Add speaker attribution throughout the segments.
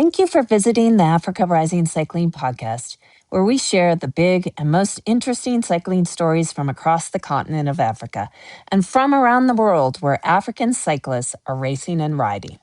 Speaker 1: Thank you for visiting the Africa Rising Cycling Podcast, where we share the big and most interesting cycling stories from across the continent of Africa and from around the world where African cyclists are racing and riding.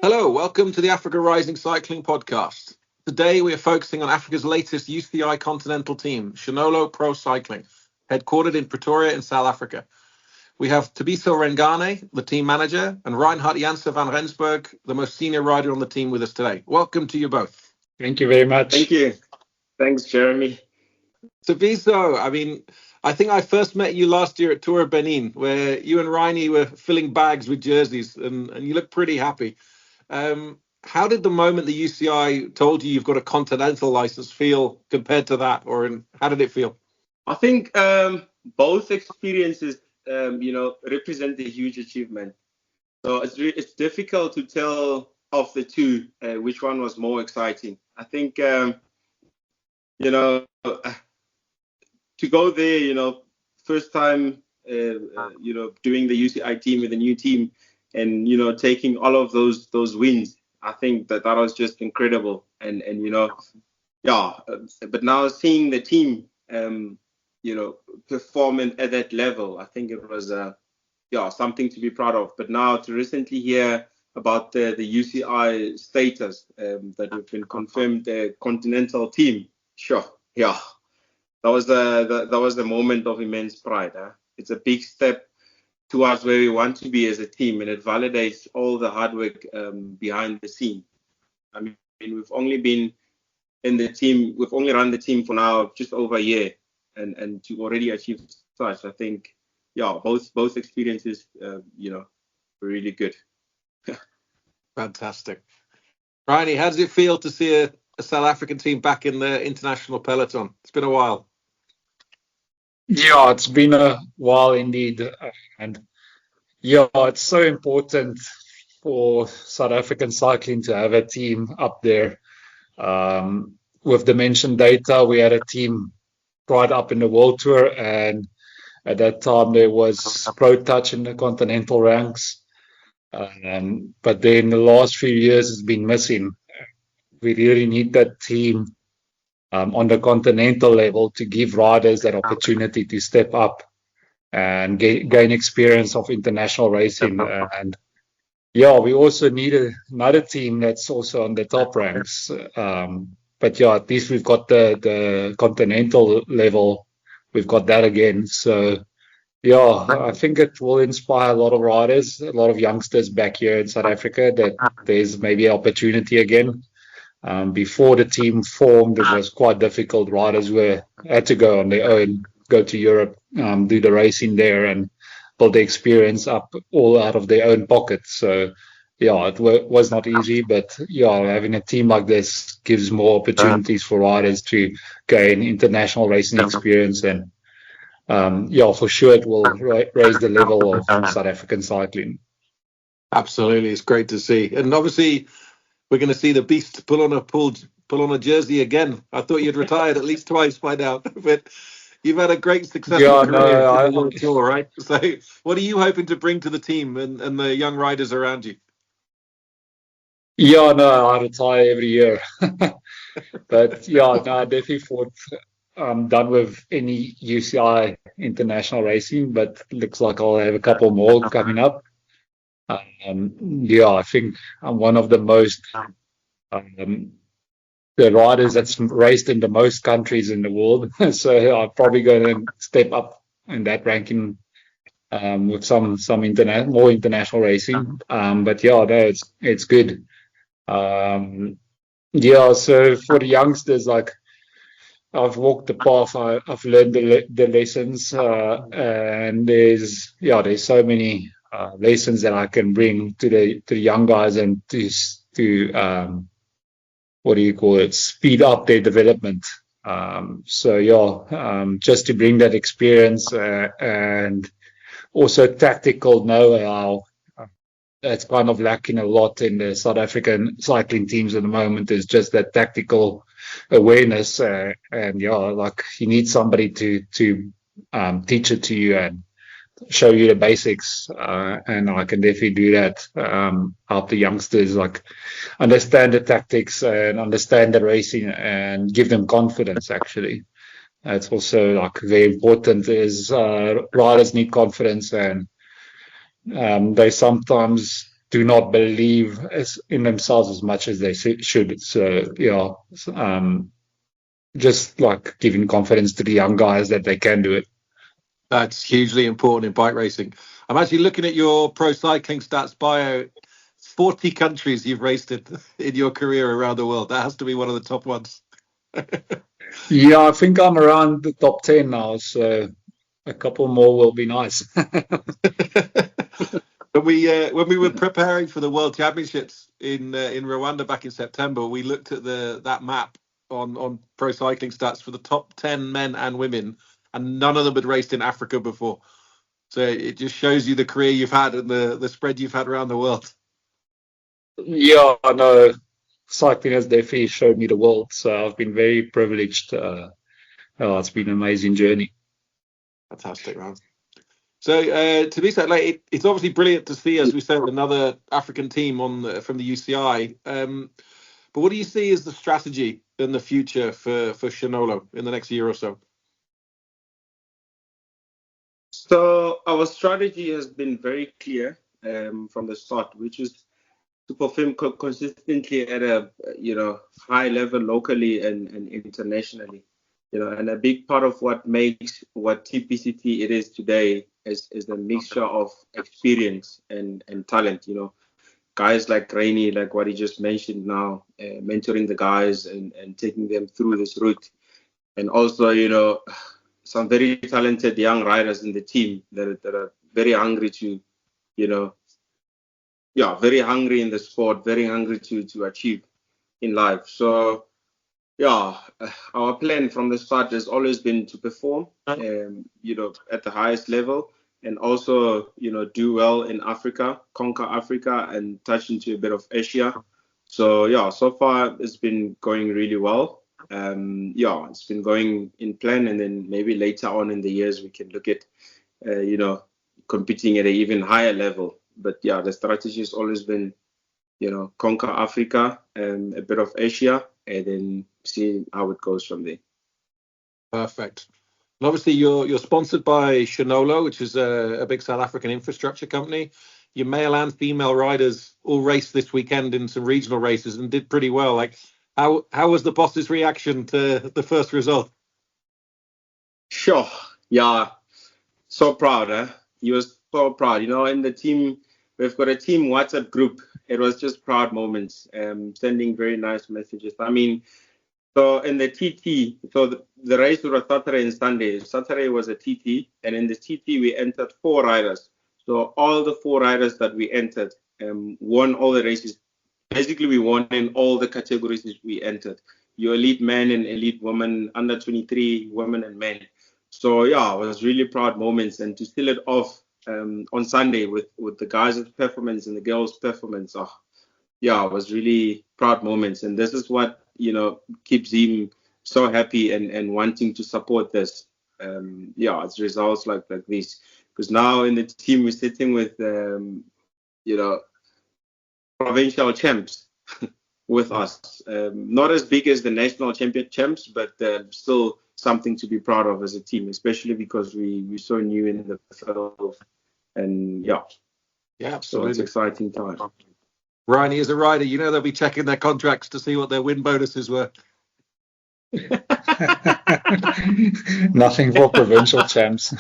Speaker 2: Hello, welcome to the Africa Rising Cycling Podcast. Today we are focusing on Africa's latest UCI Continental Team, Tshenolo Pro Cycling, headquartered in Pretoria in South Africa. We have Thabiso Rengane, the team manager, and Reinardt Janse van Rensburg, the most senior rider on the team, with us today. Welcome to you both.
Speaker 3: Thank you very much.
Speaker 4: Thank you. Thanks, Jeremy.
Speaker 2: Thabiso, I think I first met you last year at Tour of Benin, where you and Reini were filling bags with jerseys, and you look pretty happy. How did the moment the UCI told you you've got a continental license feel compared to that, how did it feel?
Speaker 4: I think both experiences, represent a huge achievement. So it's difficult to tell of the two which one was more exciting. I think, to go there, first time, doing the UCI team with a new team and, taking all of those wins. I think that was just incredible. And but now seeing the team, performing at that level, I think it was something to be proud of. But now to recently hear about the UCI status that have been confirmed the Continental Team, that was the moment of immense pride. It's a big step towards where we want to be as a team, and it validates all the hard work behind the scene. We've only been in the team, we've only run the team for now just over a year. And to already achieve such, I think, both experiences, were really good.
Speaker 2: Fantastic. Reini, how does it feel to see a South African team back in the international peloton? It's been a while.
Speaker 3: Yeah, it's been a while indeed. And it's so important for South African cycling to have a team up there. With the mentioned data, we had a team right up in the World Tour, and at that time there was Pro Touch in the continental ranks, but then the last few years has been missing. We really need that team on the continental level to give riders that opportunity to step up and gain experience of international racing. And we also need another team that's also on the top ranks. But at least we've got the continental level. We've got that again. So, I think it will inspire a lot of riders, a lot of youngsters back here in South Africa, that there's maybe an opportunity again. Before the team formed, it was quite difficult. Riders had to go on their own, go to Europe, do the racing there, and build the experience up all out of their own pockets. So, it was not easy, but having a team like this gives more opportunities for riders to gain international racing experience, and for sure it will raise the level of South African cycling.
Speaker 2: Absolutely, it's great to see, and obviously we're going to see the beast pull on a jersey again. I thought you'd retired at least twice by now, but you've had a great successful career on the tour, right? So, what are you hoping to bring to the team and the young riders around you?
Speaker 3: I retire every year. But I definitely thought I'm done with any UCI international racing, but looks like I'll have a couple more coming up. I think I'm one of the most the riders that's raced in the most countries in the world. So I'm probably going to step up in that ranking with some more international racing. But it's good. So for the youngsters, like, I've walked the path, I've learned the lessons, and there's so many lessons that I can bring to the young guys, and to speed up their development. Just to bring that experience and also tactical know-how. That's kind of lacking a lot in the South African cycling teams at the moment, is just that tactical awareness. You need somebody to teach it to you. And show you the basics, and I can definitely do that. Help the youngsters like understand the tactics and understand the racing and give them confidence. Actually, it's also like very important. Is riders need confidence, and they sometimes do not believe in themselves as much as they should. So yeah, just like giving confidence to the young guys that they can do it.
Speaker 2: That's hugely important in bike racing. I'm actually looking at your pro cycling stats bio. 40 countries you've raced in your career around the world. That has to be one of the top ones.
Speaker 3: Yeah, I think I'm around the top 10 now, so a couple more will be nice.
Speaker 2: When we were preparing for the World Championships in Rwanda back in September, we looked at that map on pro cycling stats for the top 10 men and women, and none of them had raced in Africa before. So it just shows you the career you've had and the spread you've had around the world.
Speaker 3: Yeah, I know. Cycling has definitely showed me the world, so I've been very privileged. It's been an amazing journey.
Speaker 2: Fantastic, man. So Thabiso, like it's obviously brilliant to see, as we said, another African team from the UCI. But what do you see as the strategy in the future for Tshenolo in the next year or so?
Speaker 4: So our strategy has been very clear from the start, which is to perform consistently at a high level locally and internationally. And a big part of what makes what TPCT it is today is the mixture of experience and talent. Guys like Rainy, like what he just mentioned now, mentoring the guys and taking them through this route, and also some very talented young riders in the team that are very hungry to very hungry in the sport, very hungry to achieve in life. So our plan from the start has always been to perform, at the highest level, and also, do well in Africa, conquer Africa, and touch into a bit of Asia. So so far it's been going really well. It's been going in plan, and then maybe later on in the years we can look at, competing at an even higher level. But the strategy has always been, conquer Africa and a bit of Asia, and then see how it goes from there.
Speaker 2: Perfect. And obviously, you're sponsored by Tshenolo, which is a big South African infrastructure company. Your male and female riders all raced this weekend in some regional races and did pretty well. Like, how was the boss's reaction to the first result?
Speaker 4: Sure. Yeah. So proud, huh? He was so proud. In the team, we've got a team WhatsApp group. It was just proud moments, sending very nice messages. I mean, so in the TT, so the race was Saturday and Sunday. Saturday was a TT, and in the TT we entered 4 riders. So all the 4 riders that we entered won all the races. Basically, we won in all the categories we entered. Your elite men and elite women, under 23 women and men. So it was really proud moments, and to seal it off on Sunday with the guys' performance and the girls' performance. It was really proud moments, and this is what keeps him so happy and wanting to support this. It's results like this, because now in the team we're sitting with provincial champs with us, not as big as the national champion champs, but still something to be proud of as a team, especially because we're so new in the field, and
Speaker 2: absolutely,
Speaker 4: so it's exciting time.
Speaker 2: Ryan, as a rider, they'll be checking their contracts to see what their win bonuses were.
Speaker 3: Nothing for provincial champs.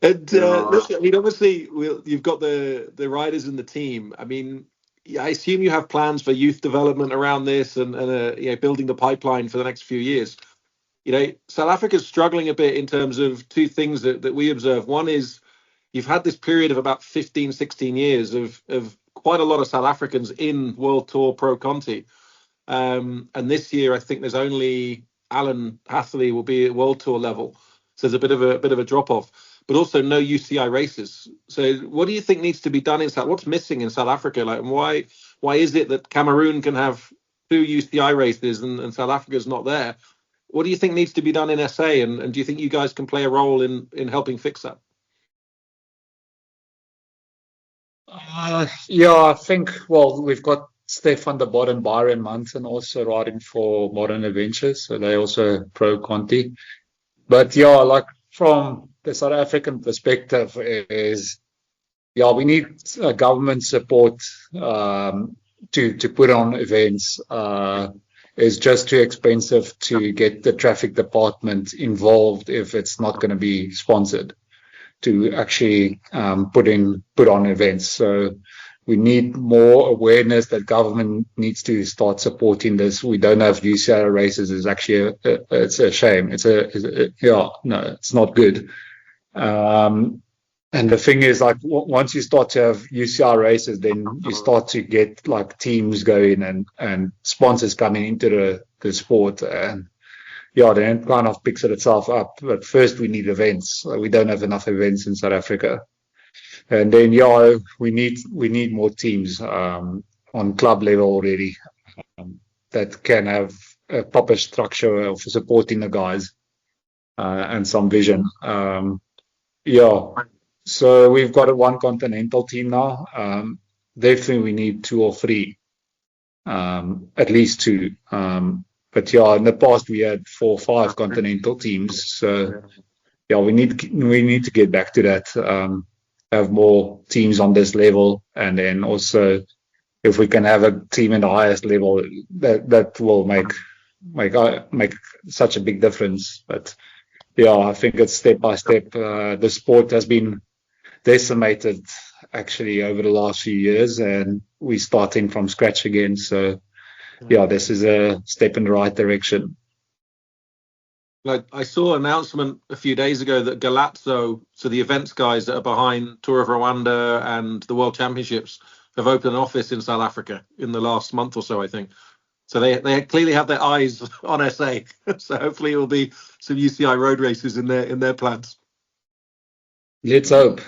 Speaker 2: And listen, I mean, obviously, you've got the riders in the team. I mean, I assume you have plans for youth development around this and building the pipeline for the next few years. South Africa's struggling a bit in terms of 2 things that we observe. One is you've had this period of about 15, 16 years of quite a lot of South Africans in World Tour Pro Conti. And this year, I think there's only Alan Hathley will be at World Tour level. So there's a bit of a drop off, but also no UCI races. So what do you think needs to be done in what's missing in South Africa? Like, and why is it that Cameroon can have 2 UCI races and South Africa's not there? What do you think needs to be done in SA, and do you think you guys can play a role in helping fix that?
Speaker 3: Yeah, I think, well, we've got Stefan de Bod and Byron Munson also riding for Modern Adventures, so they also pro Conti. But yeah, like from the South African perspective is, yeah, we need government support to put on events. It's just too expensive to get the traffic department involved if it's not going to be sponsored to actually put on events. So we need more awareness that government needs to start supporting this. We don't have UCI races. It's actually it's a shame. Yeah, no, it's not good. And the thing is, like, once you start to have UCI races, then you start to get like teams going and sponsors coming into the sport, and yeah, then it kind of picks itself up. But first, we need events. We don't have enough events in South Africa, and then yeah, we need more teams on club level already that can have a proper structure of supporting the guys and some vision. Yeah. So we've got a one continental team now. Definitely we need two or three, at least two. But yeah, in the past we had 4 or 5 continental teams. So yeah, we need to get back to that. Have more teams on this level, and then also if we can have a team in the highest level, that will make such a big difference. But yeah, I think it's step by step. The sport has been decimated actually over the last few years, and we're starting from scratch again. So yeah, this is a step in the right direction.
Speaker 2: Like, I saw an announcement a few days ago that Galazzo, so the events guys that are behind Tour of Rwanda and the World Championships, have opened an office in South Africa in the last month or so, I think. So they clearly have their eyes on SA. So hopefully it will be some UCI road races in their plans.
Speaker 3: Let's hope.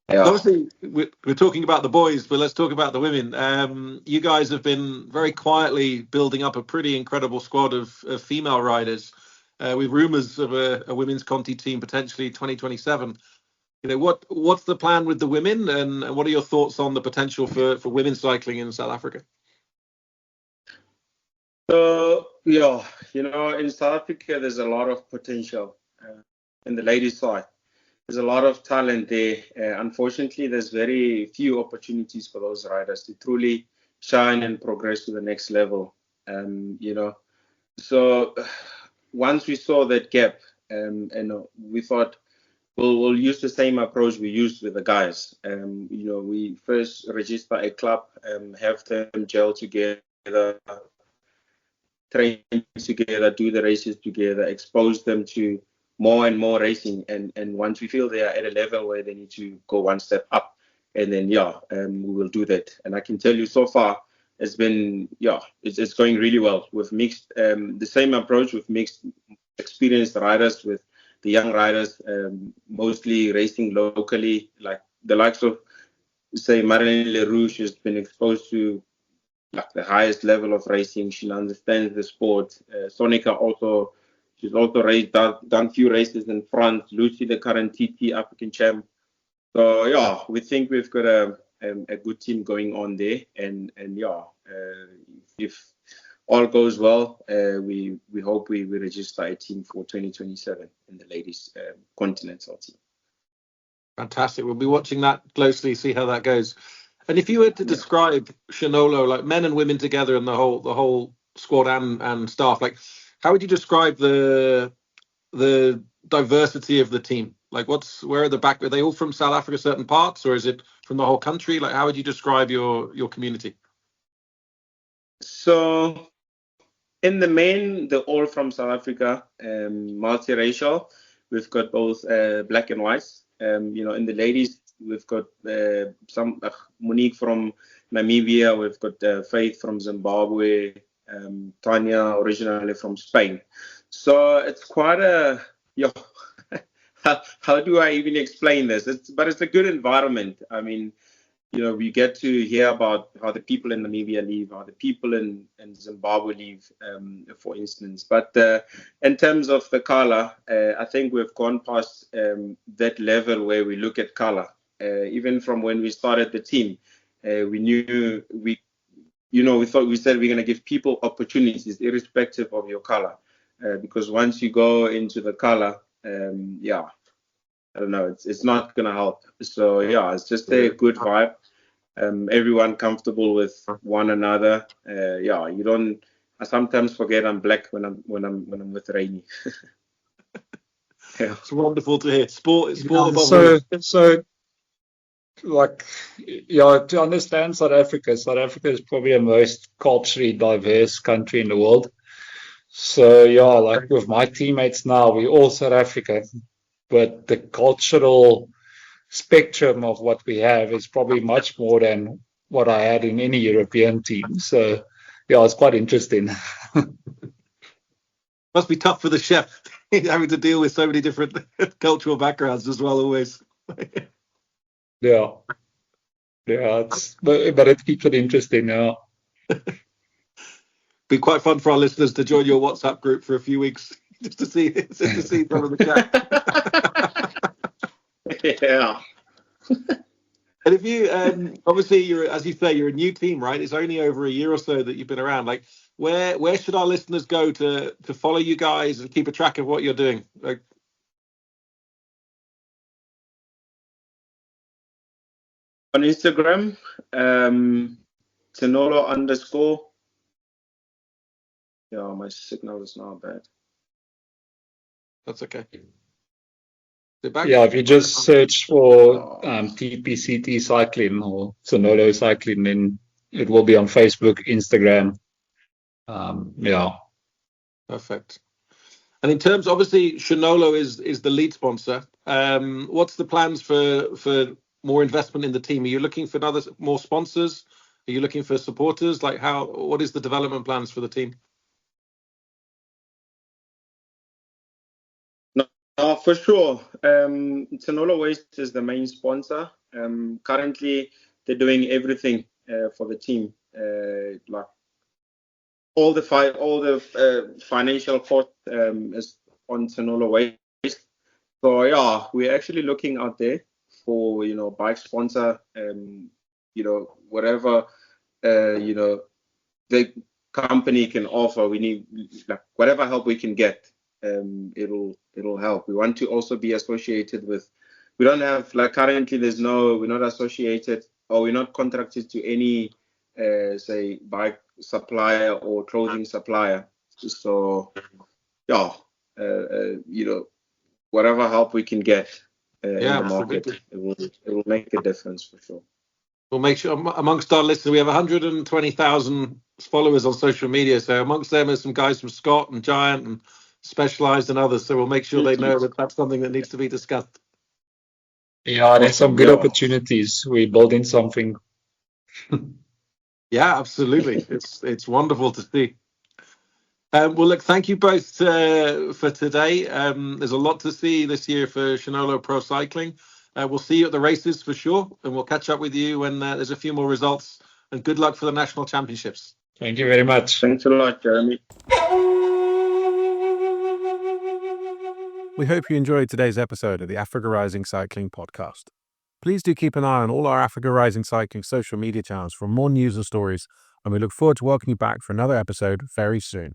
Speaker 4: Yeah.
Speaker 2: Obviously, we're talking about the boys, but let's talk about the women. You guys have been very quietly building up a pretty incredible squad of female riders, with rumours of a women's Conti team potentially 2027. You know, what's the plan with the women, and what are your thoughts on the potential for women's cycling in South Africa?
Speaker 4: So yeah, in South Africa, there's a lot of potential in the ladies' side. There's a lot of talent there. Unfortunately, there's very few opportunities for those riders to truly shine and progress to the next level. So once we saw that gap, we thought we'll use the same approach we used with the guys. We first register a club, have them gel together, train together, do the races together, expose them to more and more racing, and once we feel they are at a level where they need to go one step up, and then we will do that. And I can tell you so far it's been it's going really well. We've mixed the same approach with mixed experienced riders with the young riders, mostly racing locally, like the likes of, say, Marilyn Leroux. She's been exposed to like the highest level of racing. She understands the sport. Sonica also. She's also done few races in France. Lucy, the current TT African champ. So we think we've got a good team going on there, and if all goes well, we hope we register a team for 2027 in the ladies continental team.
Speaker 2: Fantastic. We'll be watching that closely, see how that goes. And if you were to describe Tshenolo, like men and women together, and the whole squad and staff, like, how would you describe the diversity of the team? Like, where are the back? Are they all from South Africa, certain parts, or is it from the whole country? Like, how would you describe your community?
Speaker 4: So, in the main, they're all from South Africa, multiracial. We've got both black and whites. In the ladies, we've got some Monique from Namibia. We've got Faith from Zimbabwe. Tanya, originally from Spain. So it's quite a how do I even explain this? But it's a good environment. I mean, we get to hear about how the people in Namibia live, how the people in Zimbabwe live, for instance. But in terms of the color, I think we've gone past that level where we look at color. Even from when we started the team, we said we're going to give people opportunities irrespective of your color, because once you go into the color, I don't know, it's not going to help. So it's just a good vibe. Everyone comfortable with one another. You don't. I sometimes forget I'm black when I'm with Rainy.
Speaker 2: It's wonderful to hear. Sport above all.
Speaker 3: So, to understand South Africa is probably the most culturally diverse country in the world. So, with my teammates now, we're all South African, but the cultural spectrum of what we have is probably much more than what I had in any European team. So, it's quite interesting.
Speaker 2: Must be tough for the chef having to deal with so many different cultural backgrounds as well, always.
Speaker 3: But it keeps it interesting.
Speaker 2: Be quite fun for our listeners to join your WhatsApp group for a few weeks just to see some of the chat. And if you obviously as you say, you're a new team, right? It's only over a year or so that you've been around. Like, where should our listeners go to follow you guys and keep a track of what you're doing? Like,
Speaker 4: on Instagram, Tshenolo_. My signal is now bad.
Speaker 2: That's okay.
Speaker 3: If you just search for TPCT Cycling or Tshenolo Cycling, then it will be on Facebook, Instagram.
Speaker 2: Perfect. And in terms, obviously, Tshenolo is the lead sponsor. What's the plans for more investment in the team? Are you looking for more sponsors? Are you looking for supporters? Like, what is the development plans for the team?
Speaker 4: No, for sure. Tshenolo Waste is the main sponsor. Currently, they're doing everything for the team. Like all the financial cost is on Tshenolo Waste. So we're actually looking out there for bike sponsor. Whatever the company can offer. We need whatever help we can get. It'll help. We want to also be associated with. We don't have currently. We're not associated or we're not contracted to any say bike supplier or clothing supplier. So whatever help we can get in the market, it will make a difference for sure.
Speaker 2: We'll make sure amongst our listeners, we have 120,000 followers on social media. So amongst them are some guys from Scott and Giant and Specialized and others. So we'll make sure they know that that's something that needs to be discussed.
Speaker 3: There's some good opportunities. We're building something.
Speaker 2: Yeah, absolutely. It's wonderful to see. Well, look, thank you both for today. There's a lot to see this year for Tshenolo Pro Cycling. We'll see you at the races for sure, and we'll catch up with you when there's a few more results. And good luck for the national championships.
Speaker 3: Thank you very much.
Speaker 4: Thanks a lot, Jeremy.
Speaker 5: We hope you enjoyed today's episode of the Africa Rising Cycling podcast. Please do keep an eye on all our Africa Rising Cycling social media channels for more news and stories, and we look forward to welcoming you back for another episode very soon.